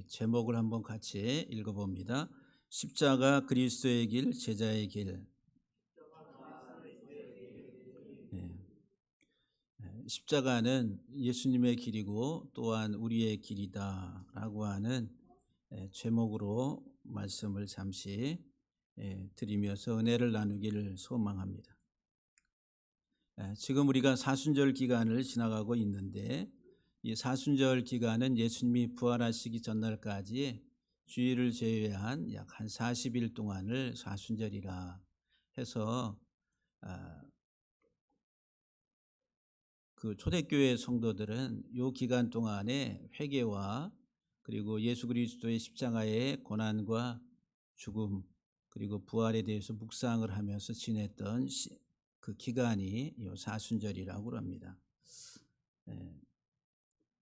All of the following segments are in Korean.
제목을 한번 같이 읽어봅니다. 십자가 그리스도의 길, 제자의 길. 예, 십자가는 예수님의 길이고 또한 우리의 길이다라고 하는 제목으로 말씀을 잠시 드리면서 은혜를 나누기를 소망합니다. 지금 우리가 사순절 기간을 지나가고 있는데 이 사순절 기간은 예수님이 부활하시기 전날까지 주일을 제외한 약 한 40일 동안을 사순절이라 해서 아, 그 초대교회 성도들은 이 기간 동안에 회개와 그리고 예수 그리스도의 십자가의 고난과 죽음 그리고 부활에 대해서 묵상을 하면서 지냈던 그 기간이 이 사순절이라고 합니다. 예,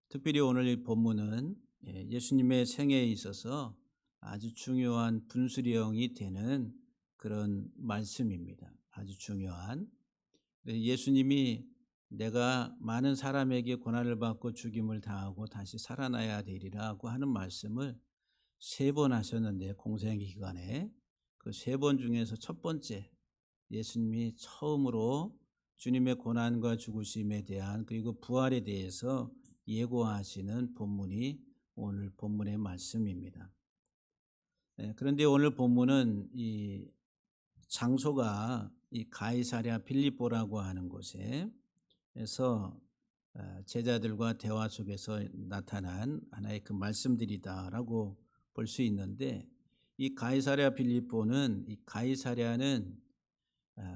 특별히 오늘 이 본문은 예수님의 생애에 있어서 아주 중요한 분수령이 되는 그런 말씀입니다. 아주 중요한. 예수님이 내가 많은 사람에게 고난을 받고 죽임을 당하고 다시 살아나야 되리라고 하는 말씀을 3번 하셨는데 공생 기간에 그 3번 중에서 첫 번째 예수님이 처음으로 주님의 고난과 죽으심에 대한 그리고 부활에 대해서 예고하시는 본문이 오늘 본문의 말씀입니다. 그런데 오늘 본문은 이 장소가 이 가이사랴 빌립보라고 하는 곳에서 제자들과 대화 속에서 나타난 하나의 그 말씀들이다라고 볼 수 있는데 이 가이사랴 빌립보는 이 가이사랴는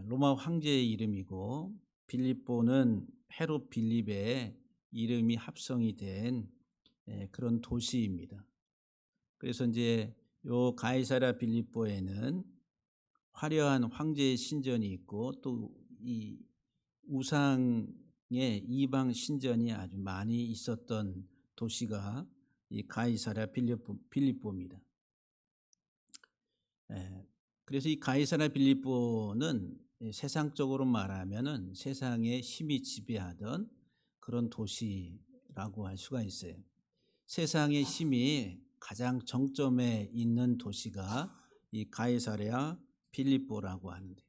로마 황제의 이름이고 빌립보는 헤롯 빌립의 이름이 합성이 된 그런 도시입니다. 그래서 이제 요 가이사랴 빌립보에는 화려한 황제의 신전이 있고 또 이 우상의 이방 신전이 아주 많이 있었던 도시가 이 가이사랴 빌립보입니다. 그래서 이 가이사랴 빌립보는 세상적으로 말하면은 세상의 힘이 지배하던 그런 도시라고 할 수가 있어요. 세상의 힘이 가장 정점에 있는 도시가 이 가이사랴 빌립보라고 하는데,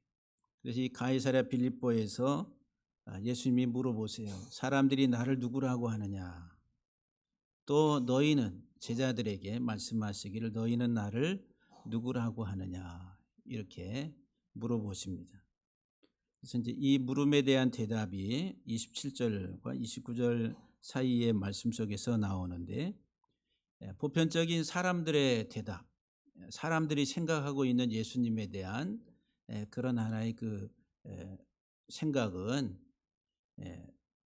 그래서 이 가이사랴 빌립보에서 예수님이 물어보세요. 사람들이 나를 누구라고 하느냐? 또 너희는 제자들에게 말씀하시기를 너희는 나를 누구라고 하느냐? 이렇게 물어보십니다. 그래서 이제 이 물음에 대한 대답이 27절과 29절 사이의 말씀 속에서 나오는데 보편적인 사람들의 대답, 사람들이 생각하고 있는 예수님에 대한 그런 하나의 그 생각은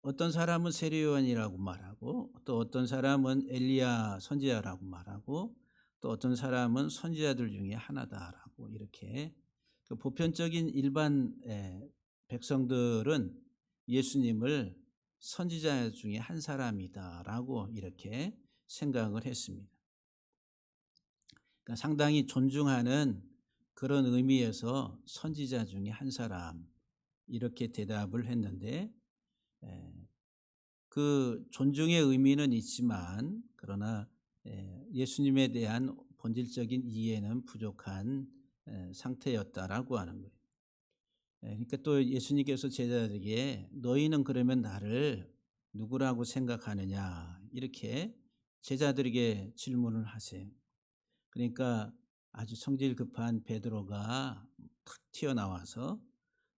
어떤 사람은 세례 요한이라고 말하고 또 어떤 사람은 엘리야 선지자라고 말하고 또 어떤 사람은 선지자들 중에 하나다라고 이렇게 그 보편적인 일반 백성들은 예수님을 선지자 중에 한 사람이다라고 이렇게 생각을 했습니다. 그러니까 상당히 존중하는 그런 의미에서 선지자 중에 한 사람 이렇게 대답을 했는데 그 존중의 의미는 있지만 그러나 예수님에 대한 본질적인 이해는 부족한 상태였다라고 하는 거예요. 그러니까 또 예수님께서 제자들에게 너희는 그러면 나를 누구라고 생각하느냐 이렇게 제자들에게 질문을 하세요. 그러니까 아주 성질 급한 베드로가 탁 튀어나와서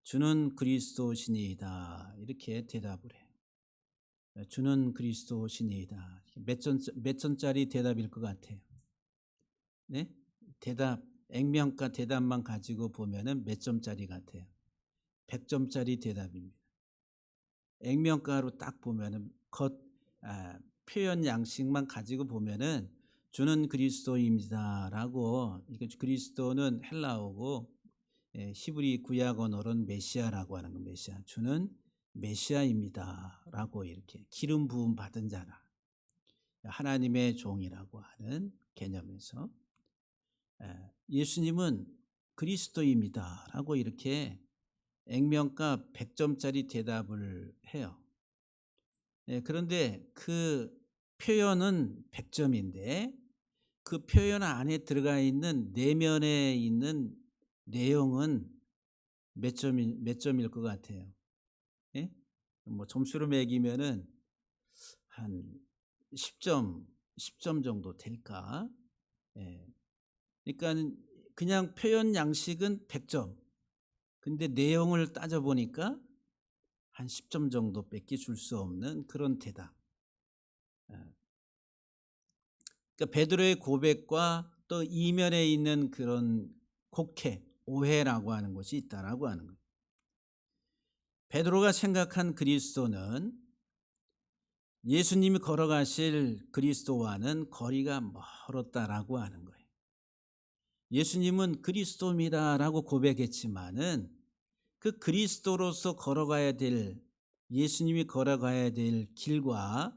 주는 그리스도시니이다 이렇게 대답을 해요. 주는 그리스도시니이다. 몇 점짜리 대답일 것 같아요. 네? 대답 액면가 대답만 가지고 보면은 몇 점짜리 같아요. 100점짜리 대답입니다. 액면가로 딱 보면은 표현 양식만 가지고 보면은 주는 그리스도입니다라고, 이거 그리스도는 헬라어고 히브리 구약 언어로는 메시아라고 하는 거, 메시아. 주는 메시아입니다라고 이렇게 기름 부음 받은 자라, 하나님의 종이라고 하는 개념에서 예수님은 그리스도입니다라고 이렇게 액면가 100점짜리 대답을 해요. 그런데 그 표현은 100점인데 그 표현 안에 들어가 있는 내면에 있는 내용은 몇 점일 것 같아요? 예? 뭐 점수로 매기면은 한 10점, 10점 정도 될까? 예. 그러니까는 그냥 표현 양식은 100점. 근데 내용을 따져 보니까 한 10점 정도밖에 줄 수 없는 그런 대답. 예. 그러니까 베드로의 고백과 또 이면에 있는 그런 곡해, 오해라고 하는 것이 있다라고 하는 거예요. 베드로가 생각한 그리스도는 예수님이 걸어가실 그리스도와는 거리가 멀었다라고 하는 거예요. 예수님은 그리스도입니다라고 고백했지만은 그 그리스도로서 걸어가야 될, 예수님이 걸어가야 될 길과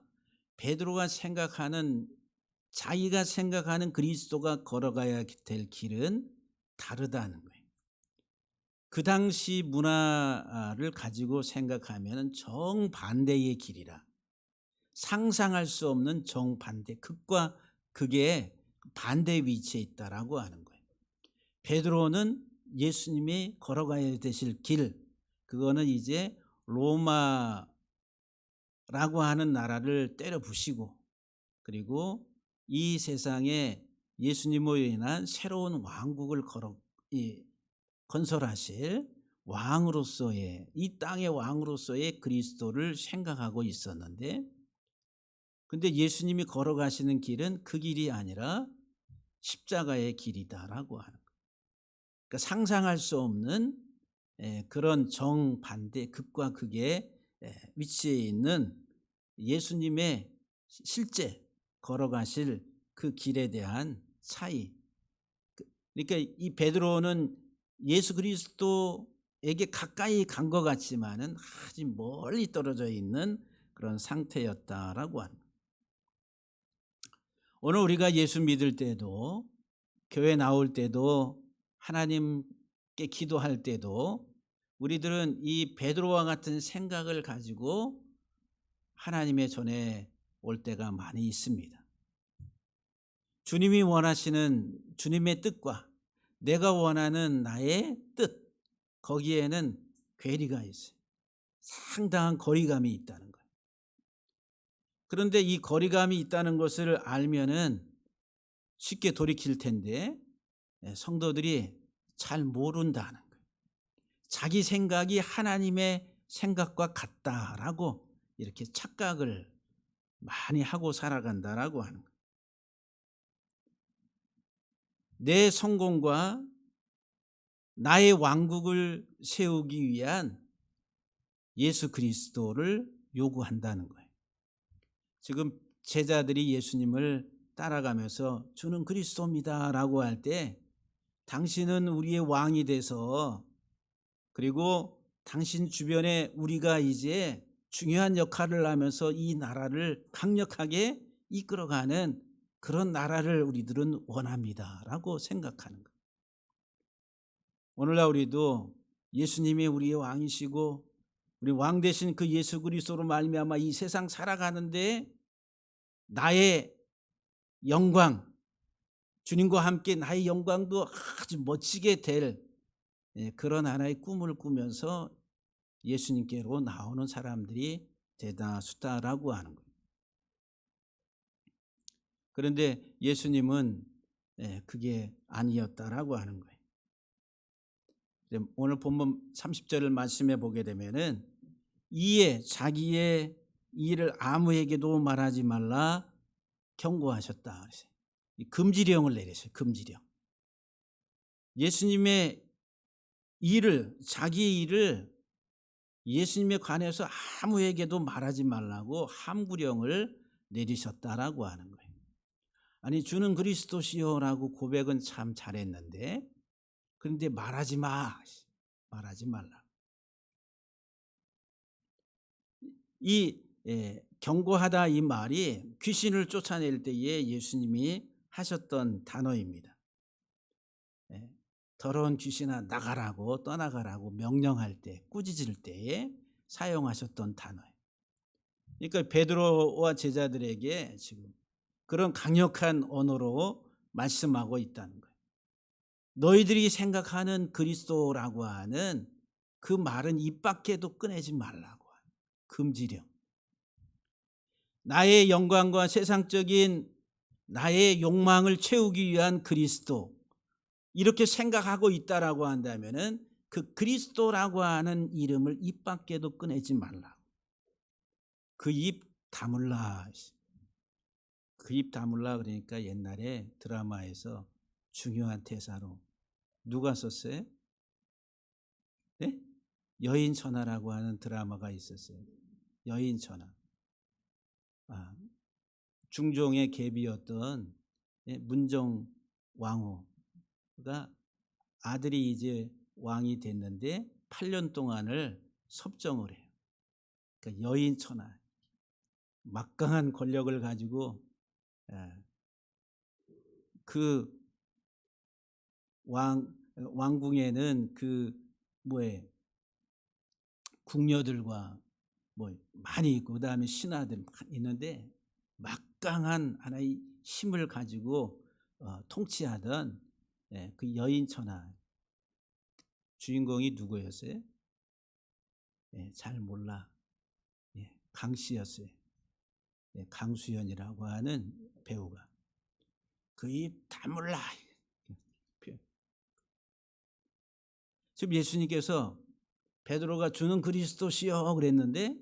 베드로가 생각하는, 자기가 생각하는 그리스도가 걸어가야 될 길은 다르다는 거예요. 그 당시 문화를 가지고 생각하면 정반대의 길이라, 상상할 수 없는 정반대, 극과 극의 반대 위치에 있다라고 하는 거예요. 베드로는 예수님이 걸어가야 되실 길, 그거는 이제 로마라고 하는 나라를 때려 부시고, 그리고 이 세상에 예수님으로 인한 새로운 왕국을 건설하실 왕으로서의, 이 땅의 왕으로서의 그리스도를 생각하고 있었는데, 근데 예수님이 걸어가시는 길은 그 길이 아니라 십자가의 길이다라고 하는 거예요. 그러니까 상상할 수 없는 그런 정반대, 극과 극의 위치에 있는 예수님의 실제 걸어가실 그 길에 대한 차이. 그러니까 이 베드로는 예수 그리스도에게 가까이 간 것 같지만은 아주 멀리 떨어져 있는 그런 상태였다라고 합니다. 오늘 우리가 예수 믿을 때도, 교회 나올 때도, 하나님께 기도할 때도 우리들은 이 베드로와 같은 생각을 가지고 하나님의 전에 올 때가 많이 있습니다. 주님이 원하시는 주님의 뜻과 내가 원하는 나의 뜻, 거기에는 괴리가 있어요. 상당한 거리감이 있다는 거예요. 그런데 이 거리감이 있다는 것을 알면은 쉽게 돌이킬 텐데 성도들이 잘 모른다는 거예요. 자기 생각이 하나님의 생각과 같다라고 이렇게 착각을 많이 하고 살아간다라고 하는 거예요. 내 성공과 나의 왕국을 세우기 위한 예수 그리스도를 요구한다는 거예요. 지금 제자들이 예수님을 따라가면서 주는 그리스도입니다라고 할 때, 당신은 우리의 왕이 돼서, 그리고 당신 주변에 우리가 이제 중요한 역할을 하면서 이 나라를 강력하게 이끌어가는 그런 나라를 우리들은 원합니다라고 생각하는 거예요. 오늘날 우리도 예수님이 우리의 왕이시고 우리 왕 되신 그 예수 그리스도로 말미암아 이 세상 살아가는데 나의 영광, 주님과 함께 나의 영광도 아주 멋지게 될 그런 하나의 꿈을 꾸면서 예수님께로 나오는 사람들이 대다수다라고 하는 거예요. 그런데 예수님은 그게 아니었다라고 하는 거예요. 오늘 본문 30절을 말씀해 보게 되면은, 이에 자기의 일을 아무에게도 말하지 말라 경고하셨다. 금지령을 내렸어요. 금지령. 예수님의 일을, 자기의 일을 예수님에 관해서 아무에게도 말하지 말라고 함구령을 내리셨다라고 하는 거예요. 아니, 주는 그리스도시요라고 고백은 참 잘했는데, 그런데 말하지 말라. 이 경고하다, 이 말이 귀신을 쫓아낼 때에 예수님이 하셨던 단어입니다. 더러운 귀신아 나가라고, 떠나가라고 명령할 때, 꾸짖을 때에 사용하셨던 단어예요. 그러니까 베드로와 제자들에게 지금 그런 강력한 언어로 말씀하고 있다는 거예요. 너희들이 생각하는 그리스도라고 하는 그 말은 입 밖에도 꺼내지 말라고 하는 금지령. 나의 영광과 세상적인 나의 욕망을 채우기 위한 그리스도, 이렇게 생각하고 있다라고 한다면은 그 그리스도라고 하는 이름을 입 밖에도 꺼내지 말라고. 그 입 다물라. 그 입 다물라 그러니까 옛날에 드라마에서 중요한 대사로 누가 썼어요? 네? 여인천하라고 하는 드라마가 있었어요. 여인천하. 중종의 계비였던 문정 왕후가 아들이 이제 왕이 됐는데 8년 동안을 섭정을 해요. 그러니까 여인천하, 막강한 권력을 가지고 그 왕궁에는 그 궁녀들과 많이 있고 그다음에 신하들 많이 있는데 막강한 하나의 힘을 가지고 통치하던 그 여인천하 주인공이 누구였어요? 잘 몰라. 강씨였어요. 강수연이라고 하는 배우가. 그 입 다물라. 지금 예수님께서 베드로가 주는 그리스도시여 그랬는데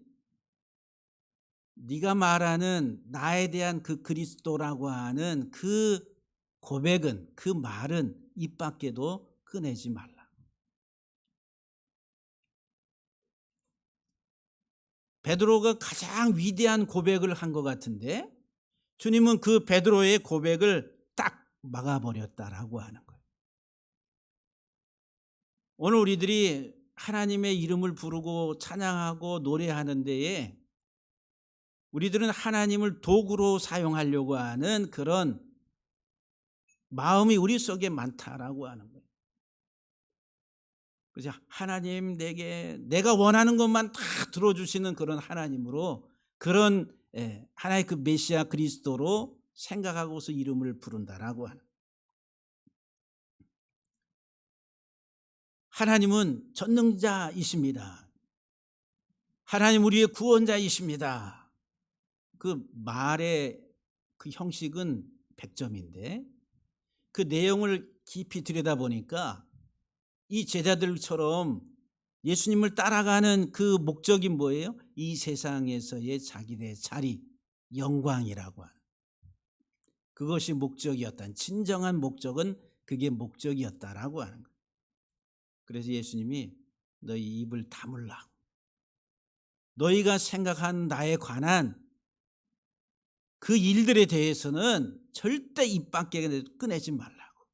네가 말하는 나에 대한 그 그리스도라고 하는 그 고백은, 그 말은 입 밖에도 꺼내지 말라. 베드로가 가장 위대한 고백을 한 것 같은데 주님은 그 베드로의 고백을 딱 막아버렸다라고 하는 거예요. 오늘 우리들이 하나님의 이름을 부르고 찬양하고 노래하는 데에 우리들은 하나님을 도구로 사용하려고 하는 그런 마음이 우리 속에 많다라고 하는 거예요. 그래서 하나님 내가 원하는 것만 다 들어주시는 그런 하나님으로, 그런 하나의 그 메시아 그리스도로 생각하고서 이름을 부른다라고 하는. 하나님은 전능자이십니다. 하나님 우리의 구원자이십니다. 그 말의 그 형식은 100점인데 그 내용을 깊이 들여다보니까 이 제자들처럼 예수님을 따라가는 그 목적이 뭐예요? 이 세상에서의 자기들의 자리, 영광이라고 하는 그것이 목적이었다. 진정한 목적은 그게 목적이었다라고 하는 거예요. 그래서 예수님이 너희 입을 다물라고. 너희가 생각한 나에 관한 그 일들에 대해서는 절대 입 밖에 꺼내지 말라고.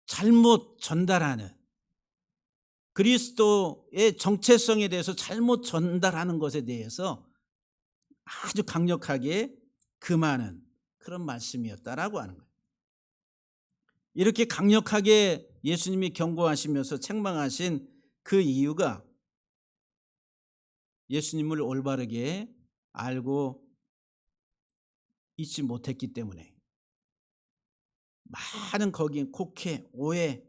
잘못 전달하는 그리스도의 정체성에 대해서 잘못 전달하는 것에 대해서 아주 강력하게 금하는 그런 말씀이었다라고 하는 거예요. 이렇게 강력하게 예수님이 경고하시면서 책망하신 그 이유가 예수님을 올바르게 알고 있지 못했기 때문에 많은 거기에 곡해, 오해,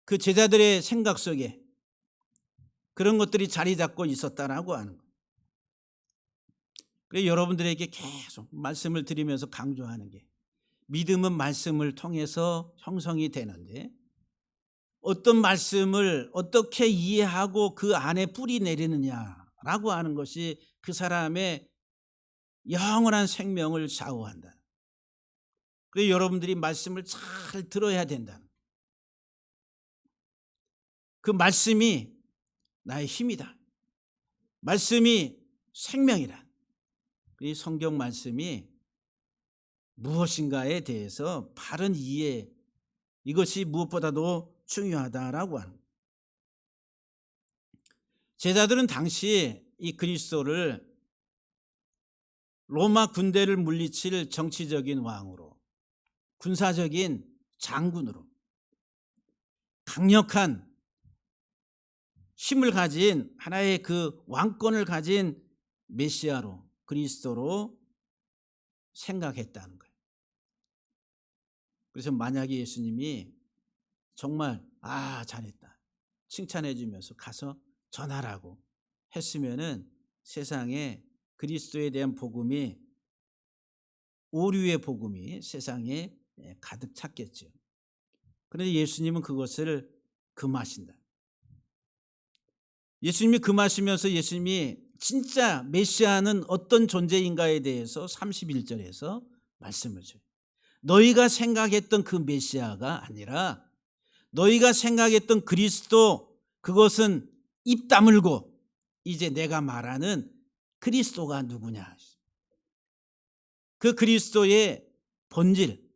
그 제자들의 생각 속에 그런 것들이 자리 잡고 있었다라고 하는 거예요. 그래서 여러분들에게 계속 말씀을 드리면서 강조하는 게 믿음은 말씀을 통해서 형성이 되는데 어떤 말씀을 어떻게 이해하고 그 안에 뿌리 내리느냐라고 하는 것이 그 사람의 영원한 생명을 좌우한다. 그래서 여러분들이 말씀을 잘 들어야 된다. 그 말씀이 나의 힘이다. 말씀이 생명이다. 이 성경 말씀이 무엇인가에 대해서 바른 이해, 이것이 무엇보다도 중요하다라고 하는 거예요. 제자들은 당시 이 그리스도를 로마 군대를 물리칠 정치적인 왕으로, 군사적인 장군으로, 강력한 힘을 가진 하나의 그 왕권을 가진 메시아로, 그리스도로 생각했다는 거예요. 그래서 만약에 예수님이 정말 잘했다 칭찬해 주면서 가서 전하라고 했으면은 세상에 그리스도에 대한 복음이, 오류의 복음이 세상에 가득 찼겠죠. 그런데 예수님은 그것을 금하신다. 예수님이 금하시면서 예수님이 진짜 메시아는 어떤 존재인가에 대해서 31절에서 말씀을 줘요. 너희가 생각했던 그 메시아가 아니라 너희가 생각했던 그리스도, 그것은 입 다물고 이제 내가 말하는 그리스도가 누구냐. 그 그리스도의 본질,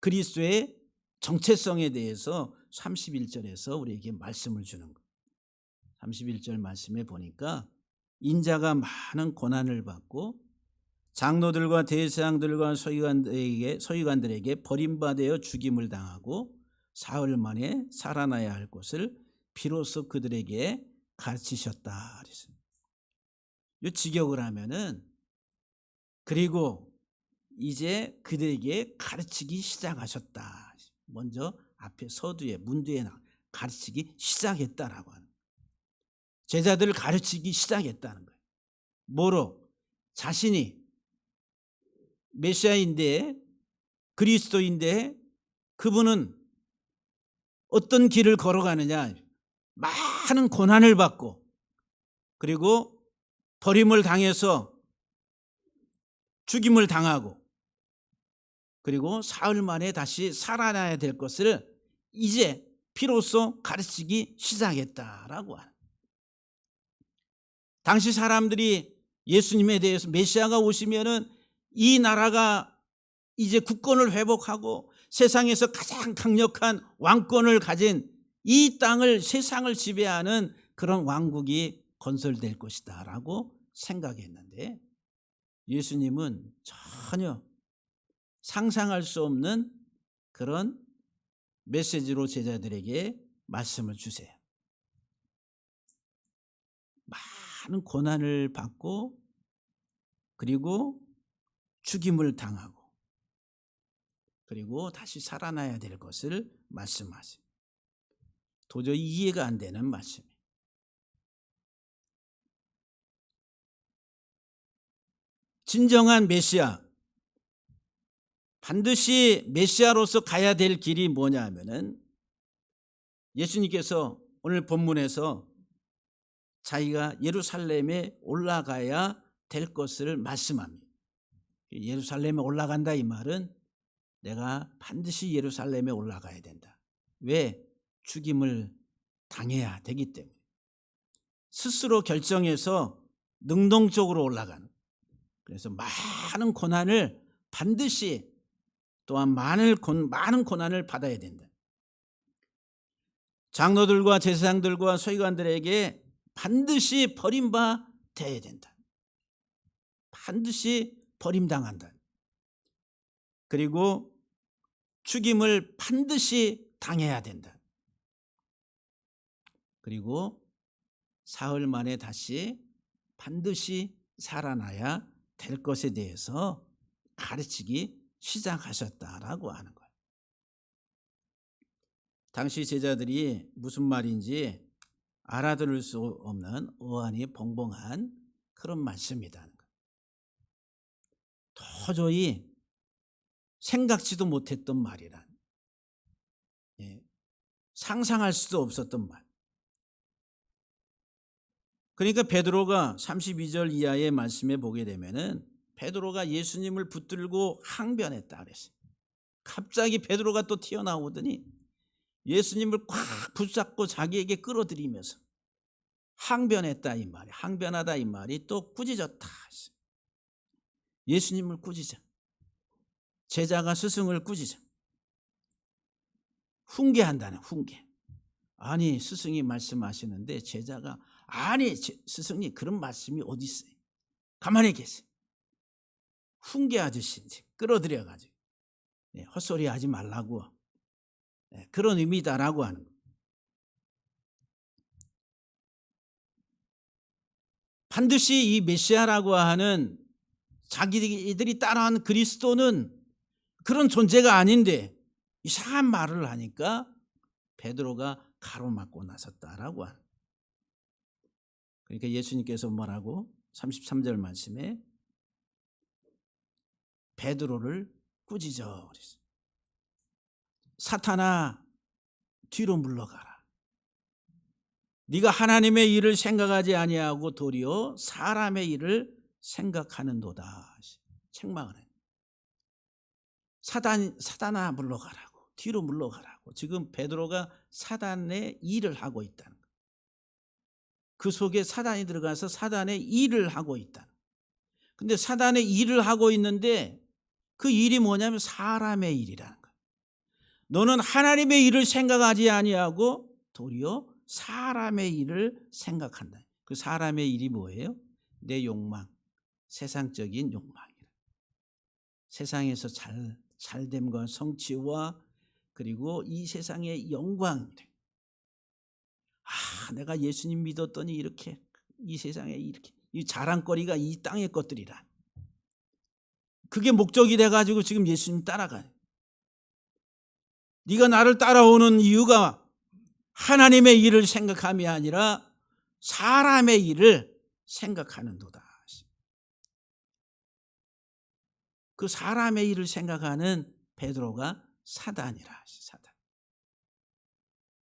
그리스도의 정체성에 대해서 31절에서 우리에게 말씀을 주는 거예요. 31절 말씀에 보니까 인자가 많은 고난을 받고 장로들과 대제사장들과 서기관들에게 버림받아 죽임을 당하고 사흘 만에 살아나야 할 것을 비로소 그들에게 가르치셨다. 이 직역을 하면은 그리고 이제 그들에게 가르치기 시작하셨다. 먼저 앞에 서두에 문두에 가르치기 시작했다라고 하는 거예요. 제자들을 가르치기 시작했다는 거예요. 뭐로? 자신이 메시아인데, 그리스도인데 그분은 어떤 길을 걸어가느냐. 많은 고난을 받고 그리고 버림을 당해서 죽임을 당하고 그리고 사흘 만에 다시 살아나야 될 것을 이제 비로소 가르치기 시작했다라고 하는. 당시 사람들이 예수님에 대해서 메시아가 오시면은 이 나라가 이제 국권을 회복하고 세상에서 가장 강력한 왕권을 가진 이 땅을, 세상을 지배하는 그런 왕국이 건설될 것이다 라고 생각했는데 예수님은 전혀 상상할 수 없는 그런 메시지로 제자들에게 말씀을 주세요. 많은 고난을 받고 그리고 죽임을 당하고 그리고 다시 살아나야 될 것을 말씀하세요. 도저히 이해가 안 되는 말씀이에요. 진정한 메시아, 반드시 메시아로서 가야 될 길이 뭐냐 하면은 예수님께서 오늘 본문에서 자기가 예루살렘에 올라가야 될 것을 말씀합니다. 예루살렘에 올라간다 이 말은 내가 반드시 예루살렘에 올라가야 된다. 왜? 죽임을 당해야 되기 때문에. 스스로 결정해서 능동적으로 올라가는. 그래서 많은 고난을 반드시 또한 많은 고난을 받아야 된다. 장로들과 제사장들과 서기관들에게 반드시 버림받아야 된다. 반드시 버림당한다. 그리고 죽임을 반드시 당해야 된다. 그리고 사흘 만에 다시 반드시 살아나야 될 것에 대해서 가르치기 시작하셨다라고 하는 거예요. 당시 제자들이 무슨 말인지 알아들을 수 없는 어안이 벙벙한 그런 말씀이라는 거예요. 도저히 생각지도 못했던 말이란, 상상할 수도 없었던 말. 그러니까 베드로가 32절 이하의 말씀에 보게 되면은 베드로가 예수님을 붙들고 항변했다 그랬어요. 갑자기 베드로가 또 튀어나오더니 예수님을 꽉 붙잡고 자기에게 끌어들이면서 항변했다 이 말이, 항변하다 이 말이 또 꾸짖었다. 예수님을 꾸짖어. 제자가 스승을 꾸짖어. 훈계한다는 훈계. 아니 스승이 말씀하시는데 제자가 아니 스승님 그런 말씀이 어디 있어요. 가만히 계세요. 훈계하듯이 이제 끌어들여가지고 헛소리 하지 말라고 그런 의미다라고 하는 거예요. 반드시 이 메시아라고 하는 자기들이 따라한 그리스도는 그런 존재가 아닌데 이상한 말을 하니까 베드로가 가로막고 나섰다라고 하는. 그러니까 예수님께서 뭐라고 33절 말씀에 베드로를 꾸짖어 그랬어요. 사탄아 뒤로 물러가라. 네가 하나님의 일을 생각하지 아니하고 도리어 사람의 일을 생각하는도다. 책망을 해. 사단아 물러가라고, 뒤로 물러가라고. 지금 베드로가 사단의 일을 하고 있다는 거예요. 그 속에 사단이 들어가서 사단의 일을 하고 있다. 근데 사단의 일을 하고 있는데 그 일이 뭐냐면 사람의 일이라는 거예요. 너는 하나님의 일을 생각하지 아니하고 도리어 사람의 일을 생각한다. 그 사람의 일이 뭐예요? 내 욕망, 세상적인 욕망이라. 세상에서 잘됨과 성취와 그리고 이 세상의 영광. 내가 예수님 믿었더니 이렇게 이 세상에 이렇게 이 자랑거리가 이 땅의 것들이라. 그게 목적이 돼가지고 지금 예수님 따라가요. 네가 나를 따라오는 이유가 하나님의 일을 생각함이 아니라 사람의 일을 생각하는도다. 그 사람의 일을 생각하는 베드로가 사단이라. 사단.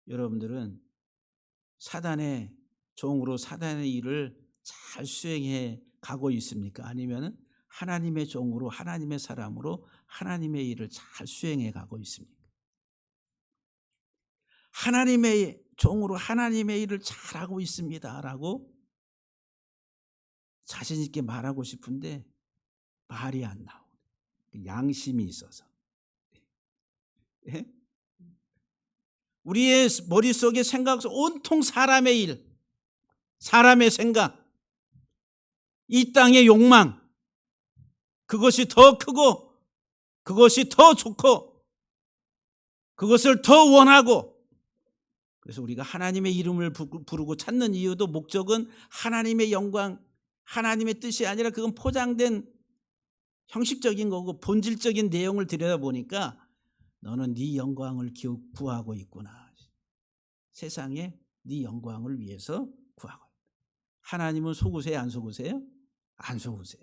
여러분들은 사단의 종으로 사단의 일을 잘 수행해 가고 있습니까? 아니면 하나님의 종으로 하나님의 사람으로 하나님의 일을 잘 수행해 가고 있습니까? 하나님의 종으로 하나님의 일을 잘하고 있습니다라고 자신 있게 말하고 싶은데 말이 안 나오고 양심이 있어서. 예? 우리의 머릿속에 생각 온통 사람의 일, 사람의 생각, 이 땅의 욕망, 그것이 더 크고 그것이 더 좋고 그것을 더 원하고. 그래서 우리가 하나님의 이름을 부르고 찾는 이유도 목적은 하나님의 영광, 하나님의 뜻이 아니라 그건 포장된 형식적인 거고 본질적인 내용을 들여다보니까 너는 네 영광을 구하고 있구나. 세상에 네 영광을 위해서 구하고 있다. 하나님은 속으세요? 안 속으세요? 안 속으세요.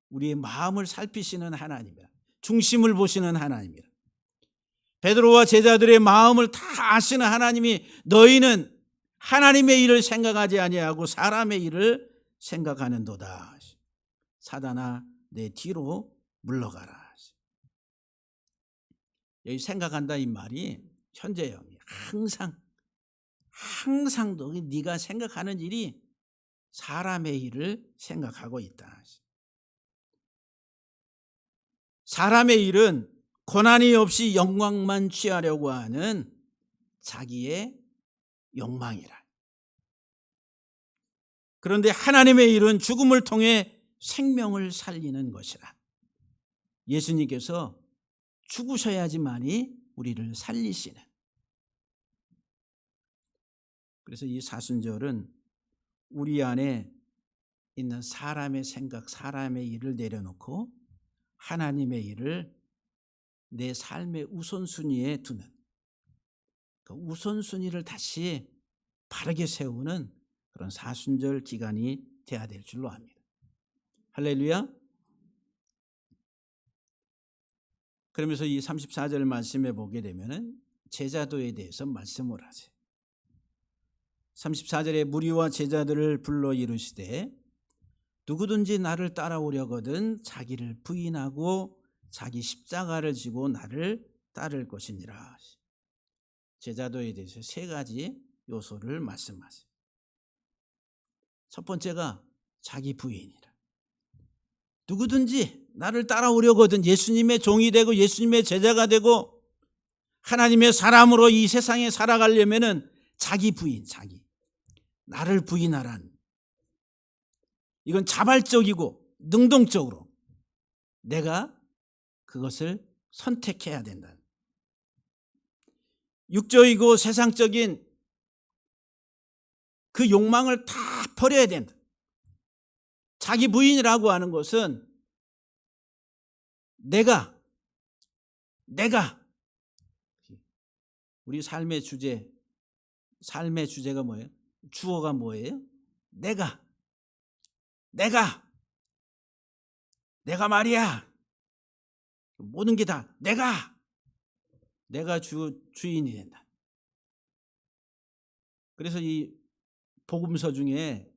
우리의 마음을 살피시는 하나님이라. 중심을 보시는 하나님이라. 베드로와 제자들의 마음을 다 아시는 하나님이 너희는 하나님의 일을 생각하지 아니하고 사람의 일을 생각하는도다. 사단아 내 뒤로 물러가라. 여기 생각한다 이 말이 현재형이야. 항상 네가 생각하는 일이 사람의 일을 생각하고 있다. 사람의 일은 고난이 없이 영광만 취하려고 하는 자기의 욕망이라. 그런데 하나님의 일은 죽음을 통해 생명을 살리는 것이라. 예수님께서 죽으셔야지만이 우리를 살리시는. 그래서 이 사순절은 우리 안에 있는 사람의 생각, 사람의 일을 내려놓고 하나님의 일을 내 삶의 우선순위에 두는, 그 우선순위를 다시 바르게 세우는 그런 사순절 기간이 돼야 될 줄로 압니다. 할렐루야. 그러면서 이 34절 말씀에 보게 되면은 제자도에 대해서 말씀을 하세요. 34절에 무리와 제자들을 불러 이르시되 누구든지 나를 따라오려거든 자기를 부인하고 자기 십자가를 지고 나를 따를 것이니라. 제자도에 대해서 세 가지 요소를 말씀하세요. 첫 번째가 자기 부인이라. 누구든지 나를 따라오려거든 예수님의 종이 되고 예수님의 제자가 되고 하나님의 사람으로 이 세상에 살아가려면은 자기 부인, 나를 부인하란. 이건 자발적이고 능동적으로 내가 그것을 선택해야 된다. 육적이고 세상적인 그 욕망을 다 버려야 된다. 자기 부인이라고 하는 것은 내가 우리 삶의 주제가 뭐예요? 주어가 뭐예요? 내가 말이야. 모든 게 다 내가 주인이 된다. 그래서 이 복음서 중에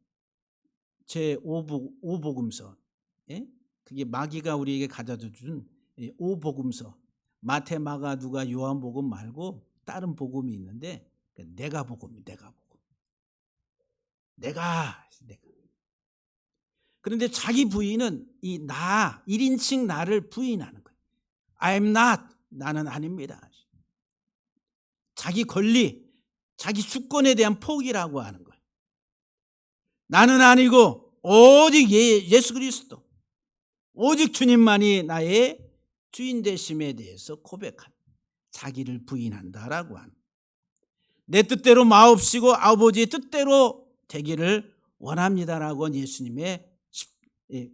제5복음서, 예? 그게 마귀가 우리에게 가져다 준 5복음서, 마태, 마가, 누가, 요한복음 말고 다른 복음이 있는데 내가 복음. 그런데 자기 부인은 이 나, 1인칭 나를 부인하는 거예요. I'm not, 나는 아닙니다. 자기 권리, 자기 주권에 대한 포기라고 하는 거예요. 나는 아니고 오직 예수 그리스도, 오직 주님만이 나의 주인 되심에 대해서 고백한, 자기를 부인한다라고 하는, 내 뜻대로 마옵시고 아버지의 뜻대로 되기를 원합니다라고 예수님의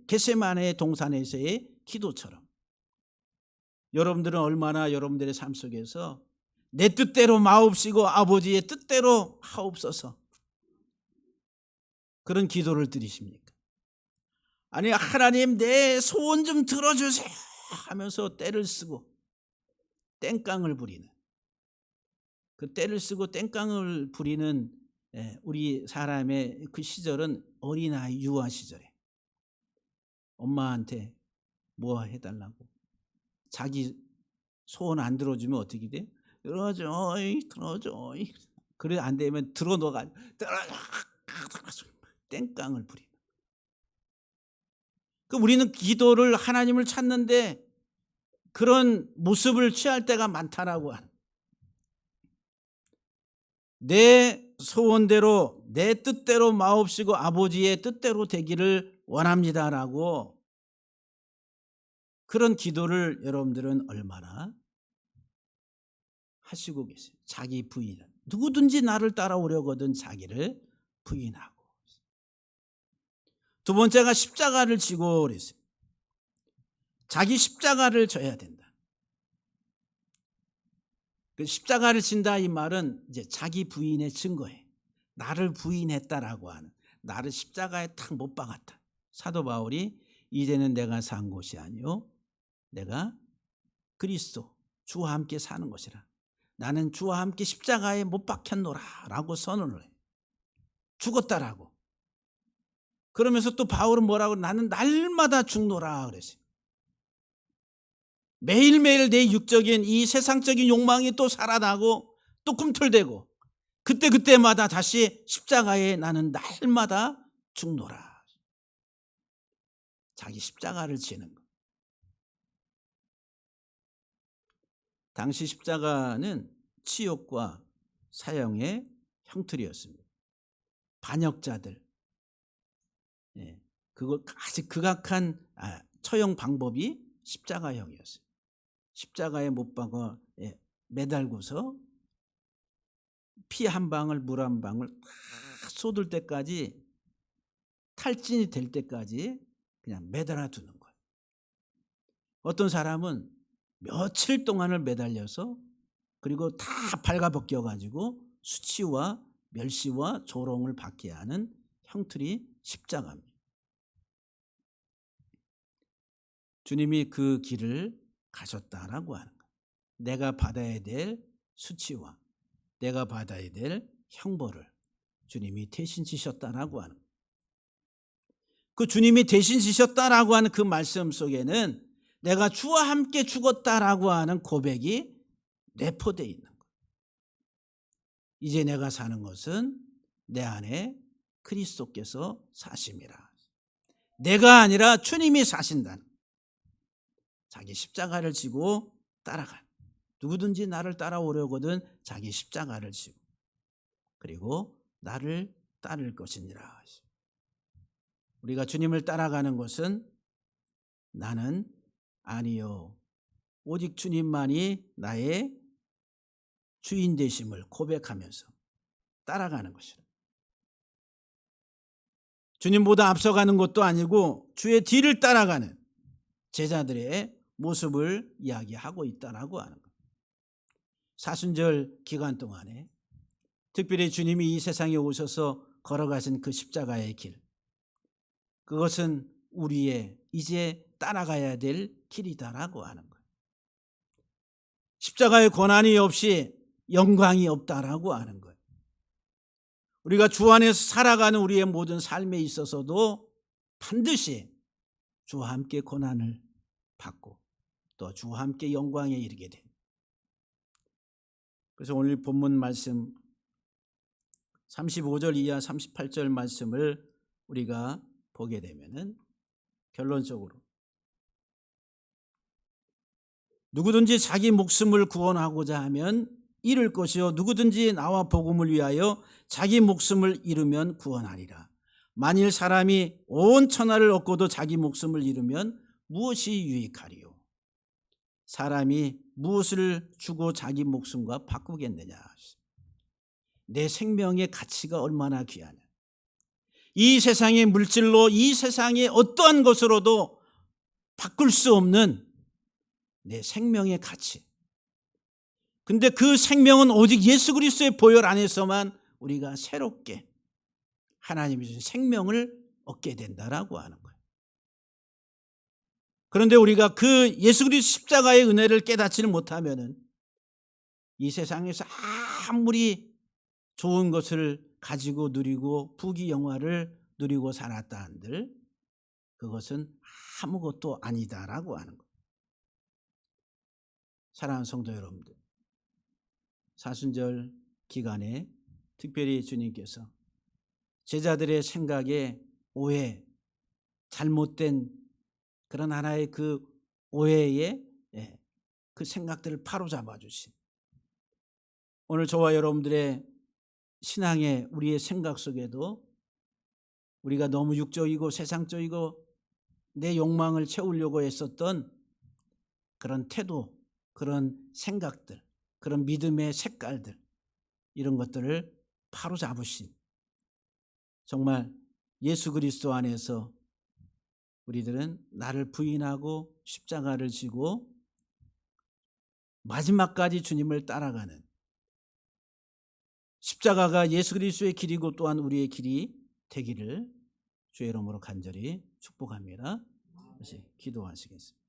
겟세마네 동산에서의 기도처럼 여러분들은 얼마나 여러분들의 삶 속에서 내 뜻대로 마옵시고 아버지의 뜻대로 하옵소서 그런 기도를 드리십니까? 아니, 하나님 내 소원 좀 들어주세요 하면서 때를 쓰고 땡깡을 부리는, 그 때를 쓰고 땡깡을 부리는 우리 사람의 그 시절은 어린아이 유아 시절에 엄마한테 뭐 해달라고, 자기 소원 안 들어주면 어떻게 돼? 들어줘. 그래 안 되면 들어넣어가 땡깡을 부리는. 그 우리는 기도를 하나님을 찾는데 그런 모습을 취할 때가 많다라고 하는, 내 소원대로 내 뜻대로 마옵시고 아버지의 뜻대로 되기를 원합니다라고 그런 기도를 여러분들은 얼마나 하시고 계세요? 자기 부인, 누구든지 나를 따라오려거든 자기를 부인하고. 두 번째가 십자가를 지고 그랬어요. 자기 십자가를 져야 된다. 그 십자가를 진다 이 말은 이제 자기 부인의 증거에 나를 부인했다라고 하는, 나를 십자가에 탁 못 박았다. 사도 바울이 이제는 내가 산 것이 아니요 내가 그리스도 주와 함께 사는 것이라, 나는 주와 함께 십자가에 못 박혔노라 라고 선언을 해. 죽었다라고. 그러면서 또 바울은 뭐라고, 나는 날마다 죽노라 그랬어요. 매일매일 내 육적인 이 세상적인 욕망이 또 살아나고 또 꿈틀대고 그때마다 다시 십자가에 나는 날마다 죽노라. 자기 십자가를 지는 거. 당시 십자가는 치욕과 사형의 형틀이었습니다. 반역자들, 그거 아주 극악한 처형 방법이 십자가형이었어요. 십자가에 못 박아 매달고서 피 한 방울 물 한 방울 다 쏟을 때까지, 탈진이 될 때까지 그냥 매달아 두는 거예요. 어떤 사람은 며칠 동안을 매달려서 그리고 다 발가벗겨 가지고 수치와 멸시와 조롱을 받게 하는 형틀이 십자가입니다. 주님이 그 길을 가셨다라고 하는 거예요. 내가 받아야 될 수치와 내가 받아야 될 형벌을 주님이 대신 지셨다라고 하는 거예요. 그 주님이 대신 지셨다라고 하는 그 말씀 속에는 내가 주와 함께 죽었다라고 하는 고백이 내포되어 있는 거예요. 이제 내가 사는 것은 내 안에 그리스도께서 사심이라. 내가 아니라 주님이 사신다는, 자기 십자가를 지고 따라가. 누구든지 나를 따라오려거든 자기 십자가를 지고 그리고 나를 따를 것이니라. 우리가 주님을 따라가는 것은 나는 아니요 오직 주님만이 나의 주인 되심을 고백하면서 따라가는 것이라. 주님보다 앞서가는 것도 아니고 주의 뒤를 따라가는 제자들의 모습을 이야기하고 있다라고 하는 거예요. 사순절 기간 동안에 특별히 주님이 이 세상에 오셔서 걸어가신 그 십자가의 길, 그것은 우리의 이제 따라가야 될 길이다라고 하는 거예요. 십자가의 고난이 없이 영광이 없다라고 하는 거예요. 우리가 주 안에서 살아가는 우리의 모든 삶에 있어서도 반드시 주와 함께 고난을 받고 또 주와 함께 영광에 이르게 됩니다. 그래서 오늘 본문 말씀 35절 이하 38절 말씀을 우리가 보게 되면은 결론적으로 누구든지 자기 목숨을 구원하고자 하면 잃을 것이요 누구든지 나와 복음을 위하여 자기 목숨을 잃으면 구원하리라. 만일 사람이 온 천하를 얻고도 자기 목숨을 잃으면 무엇이 유익하리요? 사람이 무엇을 주고 자기 목숨과 바꾸겠느냐? 내 생명의 가치가 얼마나 귀하냐? 이 세상의 물질로 이 세상의 어떠한 것으로도 바꿀 수 없는 내 생명의 가치. 근데 그 생명은 오직 예수 그리스도의 보혈 안에서만 우리가 새롭게 하나님이 주신 생명을 얻게 된다라고 하는 거예요. 그런데 우리가 그 예수 그리스도 십자가의 은혜를 깨닫지는 못하면은 이 세상에서 아무리 좋은 것을 가지고 누리고 부귀영화를 누리고 살았다 한들 그것은 아무것도 아니다라고 하는 거예요. 사랑하는 성도 여러분들, 사순절 기간에 특별히 주님께서 제자들의 생각에 오해, 잘못된 그런 하나의 그 오해의 그 생각들을 바로잡아 주신, 오늘 저와 여러분들의 신앙의 우리의 생각 속에도 우리가 너무 육적이고 세상적이고 내 욕망을 채우려고 했었던 그런 태도, 그런 생각들, 그런 믿음의 색깔들, 이런 것들을 바로잡으신 정말 예수 그리스도 안에서 우리들은 나를 부인하고 십자가를 지고 마지막까지 주님을 따라가는, 십자가가 예수 그리스도의 길이고 또한 우리의 길이 되기를 주의 이름으로 간절히 축복합니다. 다시 기도하시겠습니다.